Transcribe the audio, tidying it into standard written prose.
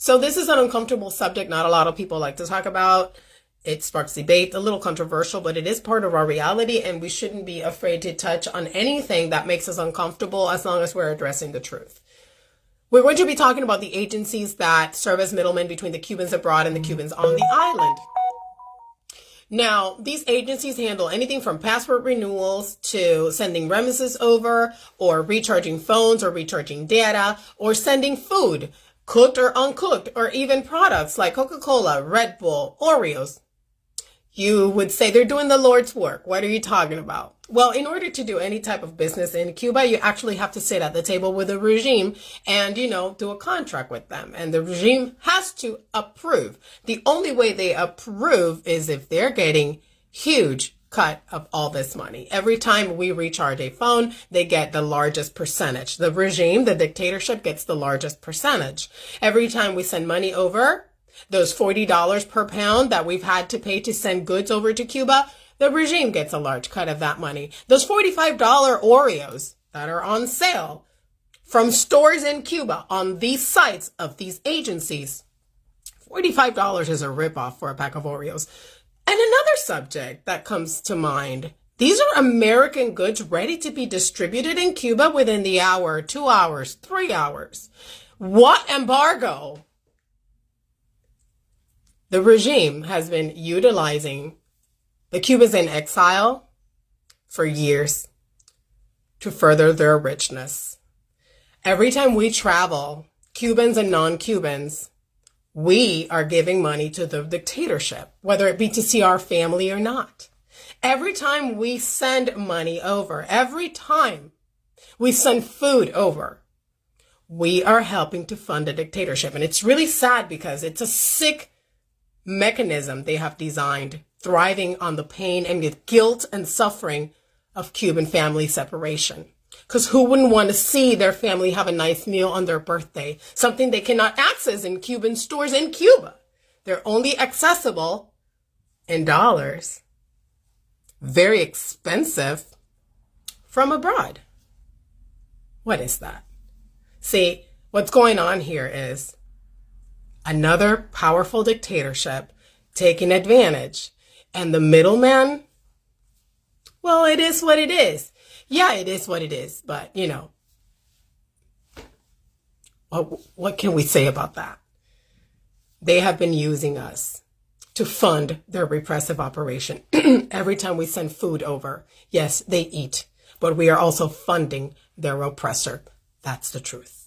So this is an uncomfortable subject not a lot of people like to talk about. It sparks debate, a little controversial, but it is part of our reality, and we shouldn't be afraid to touch on anything that makes us uncomfortable as long as we're addressing the truth. We're going to be talking about the agencies that serve as middlemen between the Cubans abroad and the Cubans on the island. Now, these agencies handle anything from passport renewals to sending remittances over, or recharging phones or recharging data, or sending food, cooked or uncooked, or even products like Coca-Cola, Red Bull, Oreos. You would say they're doing the Lord's work. What are you talking about? Well, in order to do any type of business in Cuba, you actually have to sit at the table with the regime and, do a contract with them. And the regime has to approve. The only way they approve is if they're getting huge cut of all this money. Every time we recharge a phone, they get the largest percentage. The regime, the dictatorship, gets the largest percentage. Every time we send money over, those $40 per pound that we've had to pay to send goods over to Cuba, the regime gets a large cut of that money. Those $45 Oreos that are on sale from stores in Cuba on these sites of these agencies, $45 is a ripoff for a pack of Oreos. And another subject that comes to mind, these are American goods ready to be distributed in Cuba within the hour, 2 hours, 3 hours. What embargo? The regime has been utilizing the Cubans in exile for years to further their richness. Every time we travel, Cubans and non-Cubans, we are giving money to the dictatorship, whether it be to see our family or not. Every time we send money over, every time we send food over, we are helping to fund a dictatorship. And it's really sad because it's a sick mechanism they have designed, thriving on the pain and the guilt and suffering of Cuban family separation. Because who wouldn't want to see their family have a nice meal on their birthday? Something they cannot access in Cuban stores in Cuba. They're only accessible in dollars. Very expensive from abroad. What is that? See, what's going on here is another powerful dictatorship taking advantage. And the middleman, well, it is what it is. Yeah, it is what it is. But, what can we say about that? They have been using us to fund their repressive operation. Every time we send food over, yes, they eat, but we are also funding their oppressor. That's the truth.